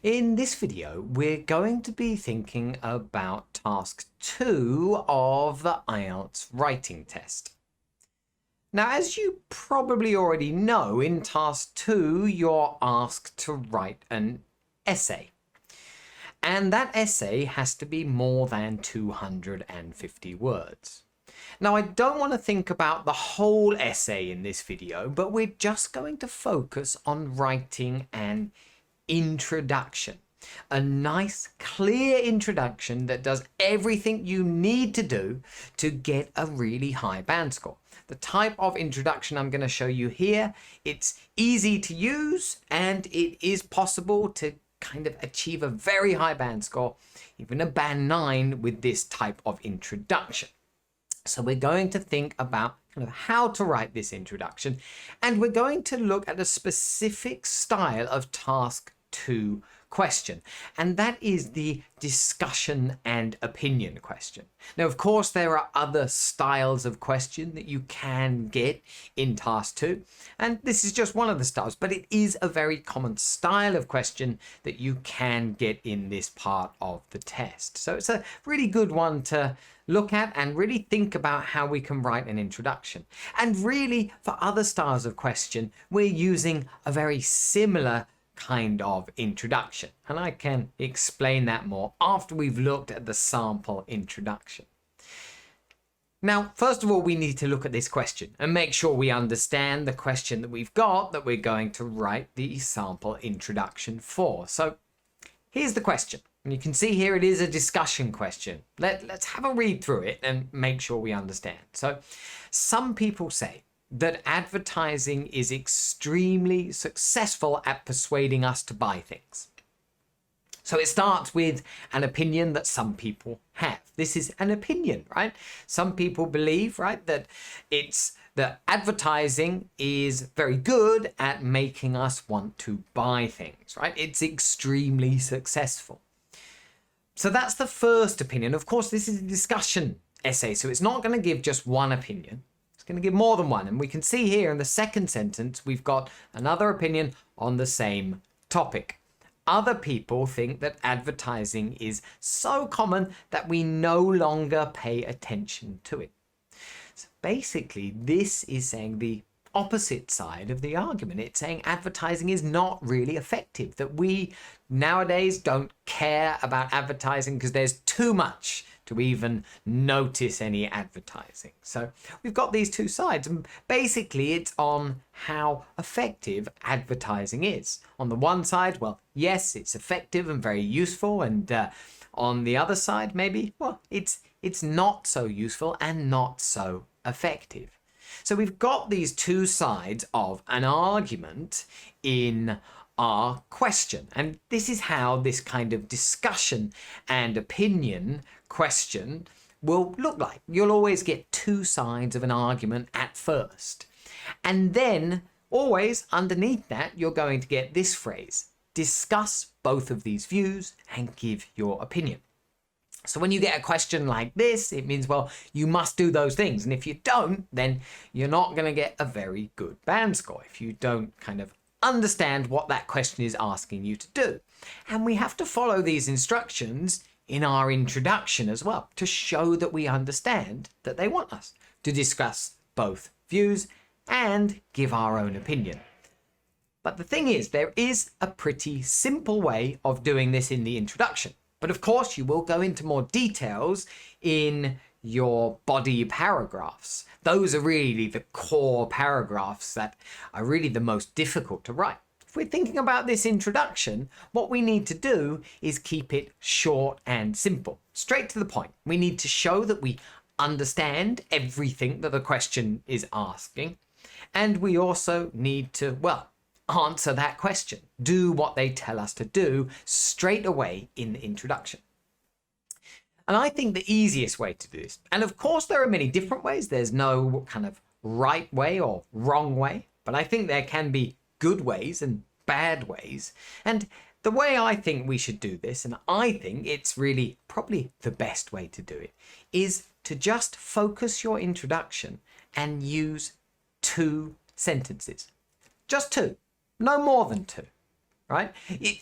In this video, we're going to be thinking about task 2 of the IELTS writing test. Now, as you probably already know, in task 2, you're asked to write an essay. And that essay has to be more than 250 words. Now, I don't want to think about the whole essay in this video, but we're just going to focus on writing an introduction. A nice, clear introduction that does everything you need to do to get a really high band score. The type of introduction I'm going to show you here, it's easy to use and it is possible to kind of achieve a very high band score, even a band 9 with this type of introduction. So we're going to think about kind of how to write this introduction, and we're going to look at a specific style of task 2 question, and that is the discussion and opinion question. Now, of course, there are other styles of question that you can get in task 2, and this is just one of the styles, but it is a very common style of question that you can get in this part of the test. So it's a really good one to look at and really think about how we can write an introduction. And really, for other styles of question, we're using a very similar kind of introduction, and I can explain that more after we've looked at the sample introduction. Now, first of all, we need to look at this question and make sure we understand the question that we've got that we're going to write the sample introduction for. So here's the question, and you can see here it is a discussion question. Let's have a read through it and make sure we understand. So some people say that advertising is extremely successful at persuading us to buy things. So it starts with an opinion that some people have. This is an opinion, right? Some people believe, right, that advertising is very good at making us want to buy things, right? It's extremely successful. So that's the first opinion. Of course, this is a discussion essay, so it's not going to give just one opinion. Going to give more than one, and we can see here in the second sentence we've got another opinion on the same topic. Other people think that advertising is so common that we no longer pay attention to it. So basically this is saying the opposite side of the argument. It's saying advertising is not really effective, that we nowadays don't care about advertising because there's too much to even notice any advertising. So we've got these two sides, and basically it's on how effective advertising is. On the one side, well, yes, it's effective and very useful, and on the other side, maybe, well, it's not so useful and not so effective. So we've got these two sides of an argument in our question, and this is how this kind of discussion and opinion question will look like. You'll always get two sides of an argument at first, and then always underneath that you're going to get this phrase: discuss both of these views and give your opinion. So when you get a question like this, it means, well, you must do those things, and if you don't, then you're not going to get a very good band score if you don't kind of understand what that question is asking you to do. And we have to follow these instructions in our introduction as well to show that we understand that they want us to discuss both views and give our own opinion. But the thing is, there is a pretty simple way of doing this in the introduction. But of course, you will go into more details in your body paragraphs. Those are really the core paragraphs that are really the most difficult to write. If we're thinking about this introduction, what we need to do is keep it short and simple, straight to the point. We need to show that we understand everything that the question is asking, and we also need to, well, answer that question, do what they tell us to do straight away in the introduction. And I think the easiest way to do this, and of course there are many different ways, there's no kind of right way or wrong way, but I think there can be good ways and bad ways. And the way I think we should do this, and I think it's really probably the best way to do it, is to just focus your introduction and use 2 sentences. Just 2. No more than 2. right?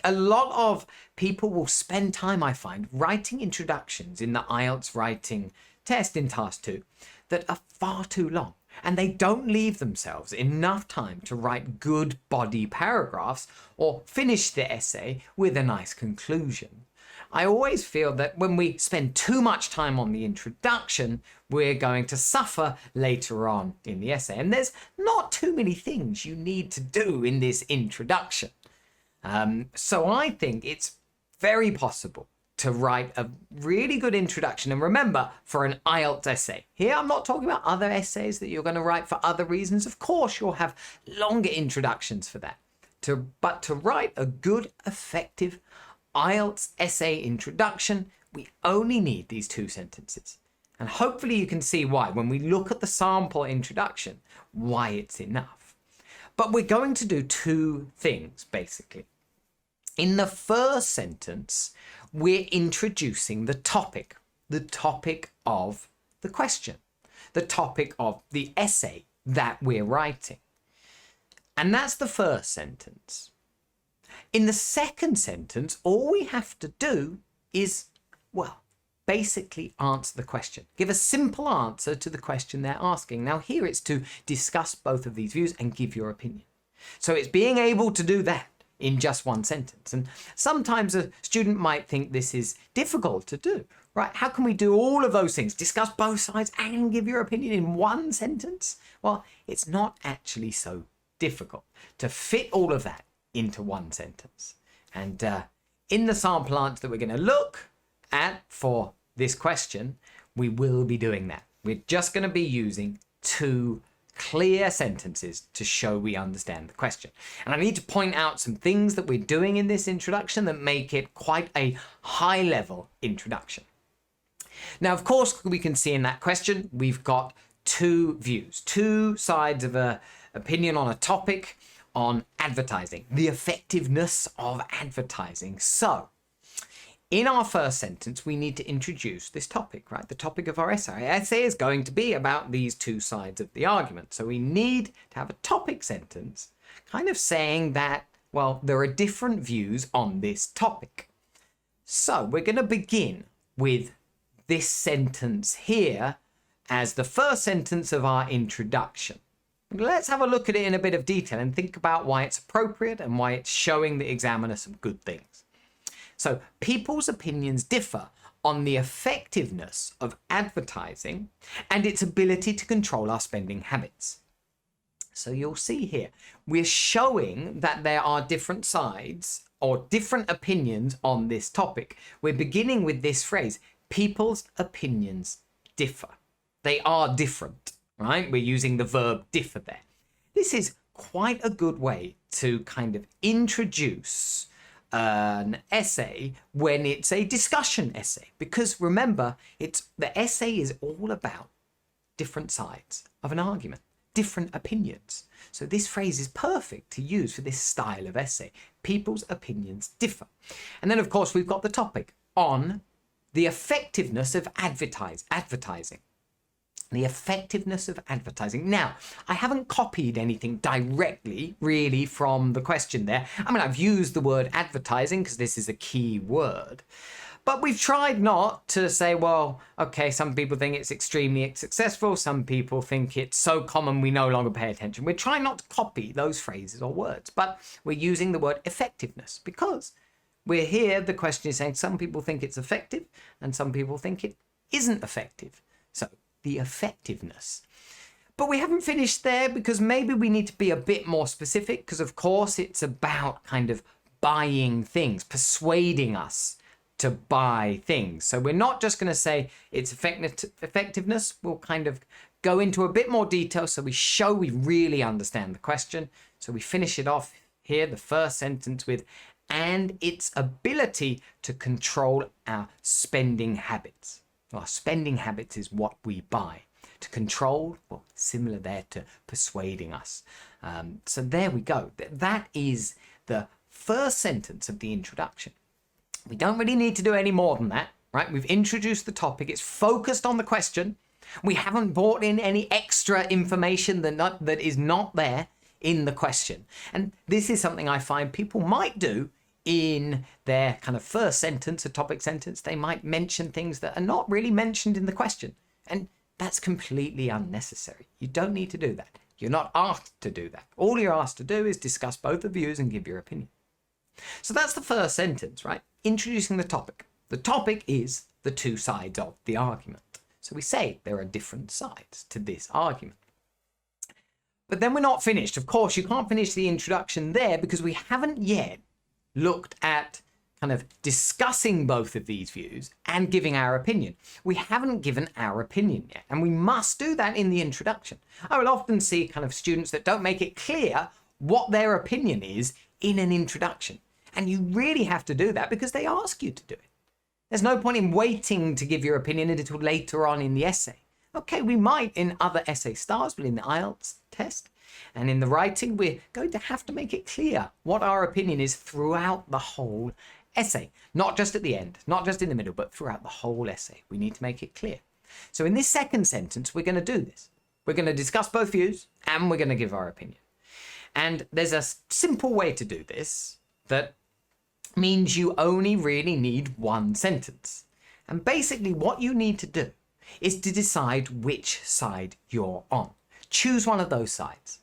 A lot of people will spend time, I find, writing introductions in the IELTS writing test in task 2 that are far too long. And they don't leave themselves enough time to write good body paragraphs or finish the essay with a nice conclusion. I always feel that when we spend too much time on the introduction, we're going to suffer later on in the essay. And there's not too many things you need to do in this introduction. So I think it's very possible to write a really good introduction. And remember, for an IELTS essay, here I'm not talking about other essays that you're going to write for other reasons. Of course, you'll have longer introductions for that. But to write a good, effective IELTS essay introduction, we only need these 2 sentences. And hopefully you can see why, when we look at the sample introduction, why it's enough. But we're going to do 2 things, basically. In the first sentence, we're introducing the topic of the question, the topic of the essay that we're writing. And that's the first sentence. In the second sentence, all we have to do is, well, basically answer the question. Give a simple answer to the question they're asking. Now here it's to discuss both of these views and give your opinion. So it's being able to do that in just one sentence. And sometimes a student might think this is difficult to do, right? How can we do all of those things? Discuss both sides and give your opinion in one sentence? Well, it's not actually so difficult to fit all of that into one sentence. And in the sample answer that we're going to look at for this question, we will be doing that. We're just going to be using 2 clear sentences to show we understand the question. And I need to point out some things that we're doing in this introduction that make it quite a high-level introduction. Now, of course, we can see in that question, we've got 2 views, 2 sides of an opinion on a topic on advertising, the effectiveness of advertising. So, in our first sentence, we need to introduce this topic, right? The topic of our essay. Our essay is going to be about these 2 sides of the argument. So we need to have a topic sentence kind of saying that, well, there are different views on this topic. So we're going to begin with this sentence here as the first sentence of our introduction. Let's have a look at it in a bit of detail and think about why it's appropriate and why it's showing the examiner some good things. So people's opinions differ on the effectiveness of advertising and its ability to control our spending habits. So you'll see here, we're showing that there are different sides or different opinions on this topic. We're beginning with this phrase, people's opinions differ. They are different, right? We're using the verb differ there. This is quite a good way to kind of introduce an essay when it's a discussion essay, because remember, the essay is all about different sides of an argument, different opinions. So this phrase is perfect to use for this style of essay. People's opinions differ. And then of course we've got the topic on the effectiveness of advertising. The effectiveness of advertising. Now, I haven't copied anything directly, really, from the question there. I mean, I've used the word advertising because this is a key word. But we've tried not to say, well, okay, some people think it's extremely successful. Some people think it's so common we no longer pay attention. We're trying not to copy those phrases or words, but we're using the word effectiveness because we're here, the question is saying some people think it's effective and some people think it isn't effective. So, the effectiveness. But we haven't finished there because maybe we need to be a bit more specific because of course it's about kind of buying things, persuading us to buy things. So we're not just going to say it's effectiveness. We'll kind of go into a bit more detail so we show we really understand the question. So we finish it off here, the first sentence with, and its ability to control our spending habits. Well, spending habits is what we buy. To control, well, similar there to persuading us. So there we go. That is the first sentence of the introduction. We don't really need to do any more than that, right? We've introduced the topic. It's focused on the question. We haven't brought in any extra information that is not there in the question. And this is something I find people might do in their kind of first sentence, a topic sentence. They might mention things that are not really mentioned in the question. And that's completely unnecessary. You don't need to do that. You're not asked to do that. All you're asked to do is discuss both the views and give your opinion. So that's the first sentence, right? Introducing the topic. The topic is the two sides of the argument. So we say there are different sides to this argument. But then we're not finished. Of course, you can't finish the introduction there because we haven't yet looked at kind of discussing both of these views and giving our opinion. We haven't given our opinion yet, and we must do that in the introduction. I will often see kind of students that don't make it clear what their opinion is in an introduction. And you really have to do that because they ask you to do it. There's no point in waiting to give your opinion until later on in the essay. Okay, we might in other essay styles, but in the IELTS test and in the writing, we're going to have to make it clear what our opinion is throughout the whole essay. Not just at the end, not just in the middle, but throughout the whole essay. We need to make it clear. So in this second sentence, we're going to do this. We're going to discuss both views and we're going to give our opinion. And there's a simple way to do this that means you only really need one sentence. And basically what you need to do is to decide which side you're on. Choose one of those sides.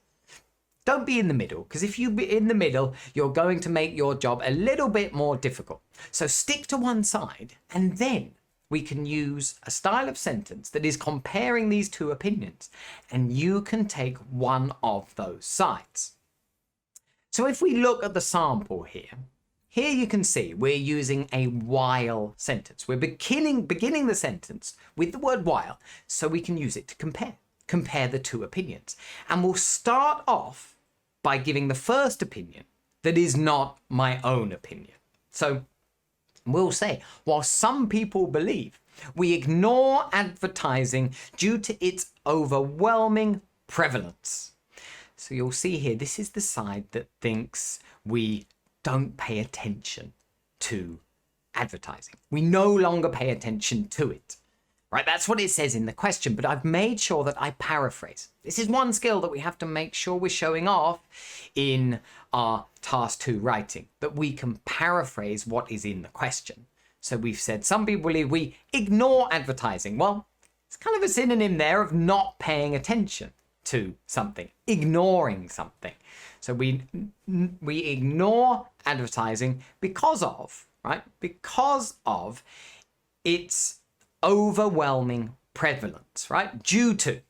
Don't be in the middle, because if you be in the middle, you're going to make your job a little bit more difficult. So stick to one side, and then we can use a style of sentence that is comparing these two opinions, and you can take one of those sides. So if we look at the sample here you can see we're using a while sentence. We're beginning the sentence with the word while, so we can use it to compare the two opinions. And we'll start off by giving the first opinion that is not my own opinion. So we'll say, while some people believe, we ignore advertising due to its overwhelming prevalence. So you'll see here, this is the side that thinks we don't pay attention to advertising. We no longer pay attention to it, right? That's what it says in the question, but I've made sure that I paraphrase. This is one skill that we have to make sure we're showing off in our task 2 writing, that we can paraphrase what is in the question. So we've said some people believe we ignore advertising. Well, it's kind of a synonym there of not paying attention to something, ignoring something. So we ignore advertising because of, right? Because of its overwhelming prevalence, right? Due to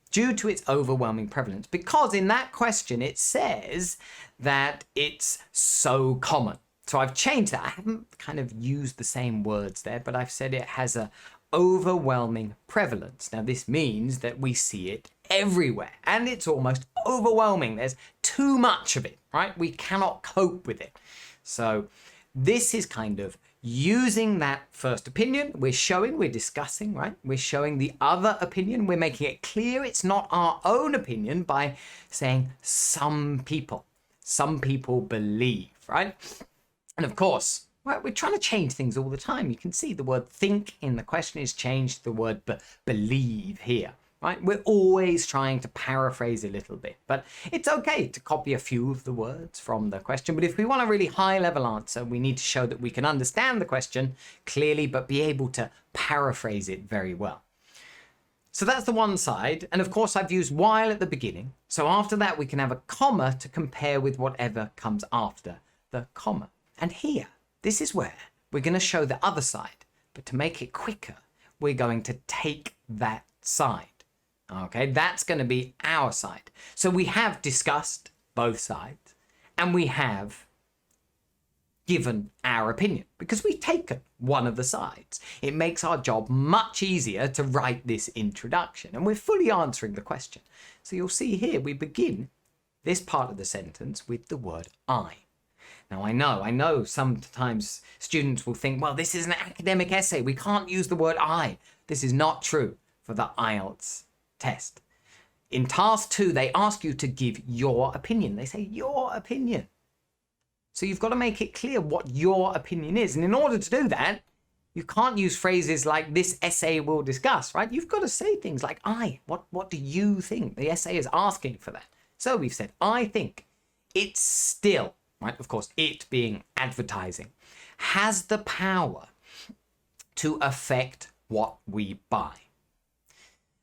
its overwhelming prevalence. Because in that question, it says that it's so common. So I've changed that. I haven't kind of used the same words there, but I've said it has a overwhelming prevalence. Now this means that we see it everywhere and it's almost overwhelming. There's too much of it, right? We cannot cope with it. So this is kind of using that first opinion. We're discussing, right? We're showing the other opinion. We're making it clear it's not our own opinion by saying some people believe, right? And of course, well, we're trying to change things all the time. You can see the word think in the question is changed to the word believe here, right? We're always trying to paraphrase a little bit, but it's okay to copy a few of the words from the question. But if we want a really high level answer, we need to show that we can understand the question clearly, but be able to paraphrase it very well. So that's the one side. And of course, I've used while at the beginning. So after that, we can have a comma to compare with whatever comes after the comma. And here, this is where we're going to show the other side, but to make it quicker, we're going to take that side. Okay, that's going to be our side. So we have discussed both sides and we have given our opinion because we've taken one of the sides. It makes our job much easier to write this introduction and we're fully answering the question. So you'll see here, we begin this part of the sentence with the word I. Now, I know sometimes students will think, well, this is an academic essay. We can't use the word I. This is not true for the IELTS test. In task 2, they ask you to give your opinion. They say your opinion. So you've got to make it clear what your opinion is. And in order to do that, you can't use phrases like this essay will discuss, right? You've got to say things like I. What do you think? The essay is asking for that. So we've said, I think it still, right, of course, it being advertising, has the power to affect what we buy.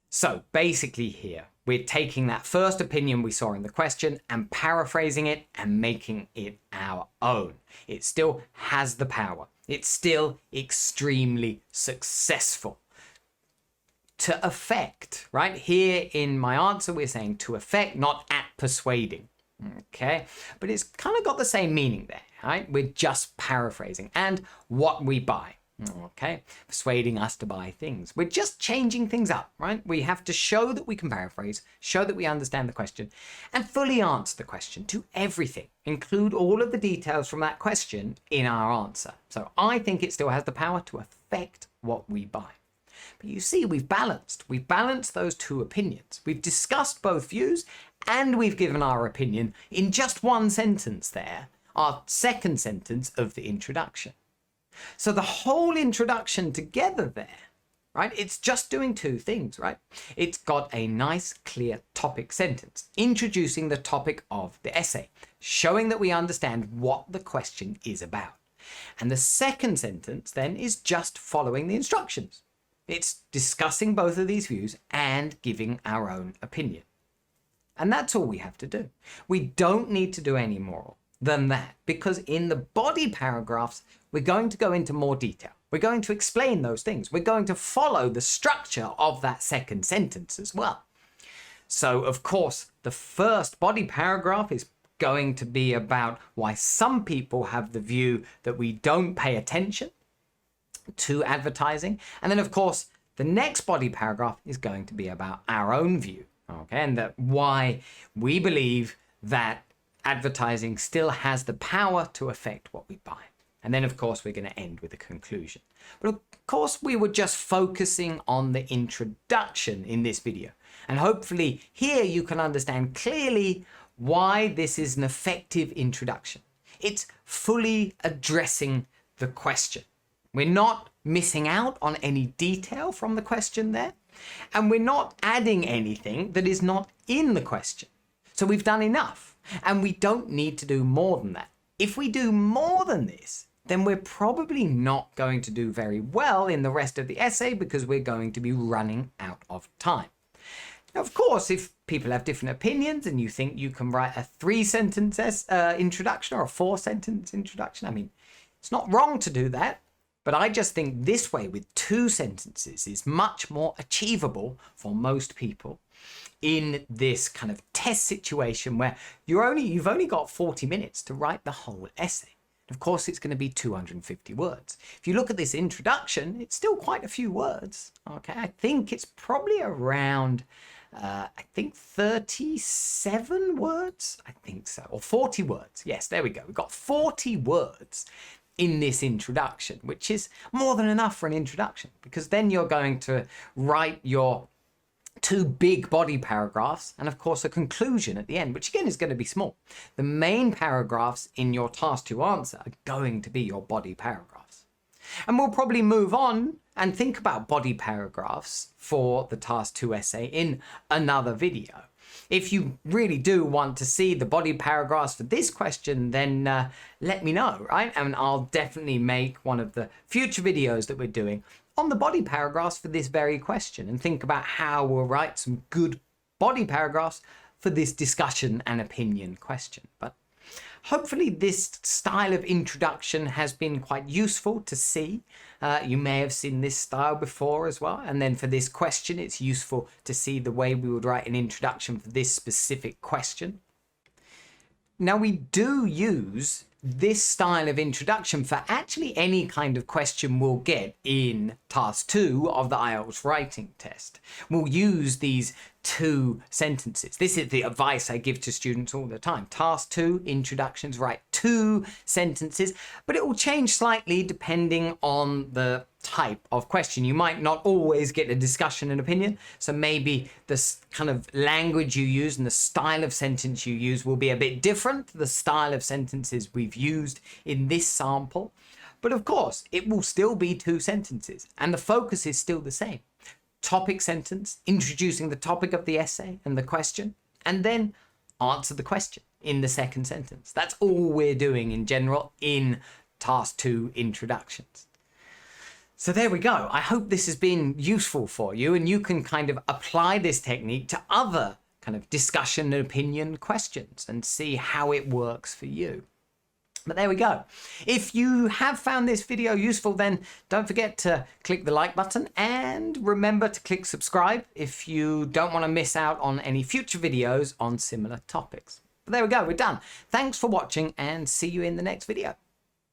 So basically here, we're taking that first opinion we saw in the question and paraphrasing it and making it our own. It still has the power. It's still extremely successful. To affect, right? Here in my answer, we're saying to affect, not at persuading. Okay, but it's kind of got the same meaning there, right? We're just paraphrasing. And what we buy. Okay, persuading us to buy things. We're just changing things up, right? We have to show that we can paraphrase, show that we understand the question, and fully answer the question to everything. Include all of the details from that question in our answer. So I think it still has the power to affect what we buy. But you see, we've balanced those two opinions. We've discussed both views and we've given our opinion in just one sentence there, our second sentence of the introduction. So the whole introduction together there, right? It's just doing two things, right? It's got a nice, clear topic sentence, introducing the topic of the essay, showing that we understand what the question is about. And the second sentence then is just following the instructions. It's discussing both of these views and giving our own opinion. And that's all we have to do. We don't need to do any more than that, because in the body paragraphs, we're going to go into more detail. We're going to explain those things. We're going to follow the structure of that second sentence as well. So, of course, the first body paragraph is going to be about why some people have the view that we don't pay attention to advertising. And then, of course, the next body paragraph is going to be about our own view, okay, and that why we believe that advertising still has the power to affect what we buy. And then, of course, we're going to end with a conclusion. But of course, we were just focusing on the introduction in this video. And hopefully here you can understand clearly why this is an effective introduction. It's fully addressing the question. We're not missing out on any detail from the question there. And we're not adding anything that is not in the question. So we've done enough. And we don't need to do more than that. If we do more than this, then we're probably not going to do very well in the rest of the essay because we're going to be running out of time. Now, of course, if people have different opinions and you think you can write a 3-sentence introduction or a 4-sentence introduction, I mean, it's not wrong to do that. But I just think this way with 2 sentences is much more achievable for most people in this kind of test situation where you've only got 40 minutes to write the whole essay. Of course, it's going to be 250 words. If you look at this introduction, it's still quite a few words. Okay, I think it's probably around, 37 words. I think so, or 40 words. Yes, there we go. We've got 40 words in this introduction, which is more than enough for an introduction, because then you're going to write your 2 big body paragraphs and of course a conclusion at the end, which again is going to be small. The main paragraphs in your task 2 answer are going to be your body paragraphs. And we'll probably move on and think about body paragraphs for the task 2 essay in another video. If you really do want to see the body paragraphs for this question, then let me know, right? And I'll definitely make one of the future videos that we're doing on the body paragraphs for this very question and think about how we'll write some good body paragraphs for this discussion and opinion question. But hopefully this style of introduction has been quite useful to see. You may have seen this style before as well. And then for this question, it's useful to see the way we would write an introduction for this specific question. Now, we do use this style of introduction for actually any kind of question we'll get in task 2 of the IELTS writing test. We'll use these 2 sentences. This is the advice I give to students all the time. Task 2, introductions, write 2 sentences, but it will change slightly depending on the type of question. You might not always get a discussion and opinion, so maybe the kind of language you use and the style of sentence you use will be a bit different to the style of sentences we've used in this sample. But of course, it will still be 2 sentences and the focus is still the same. Topic sentence, introducing the topic of the essay and the question, and then answer the question. in the second sentence. That's all we're doing in general in task 2 introductions. So there we go. I hope this has been useful for you and you can kind of apply this technique to other kind of discussion and opinion questions and see how it works for you. But there we go. If you have found this video useful, then don't forget to click the like button and remember to click subscribe if you don't want to miss out on any future videos on similar topics. But there we go, we're done. Thanks for watching and see you in the next video.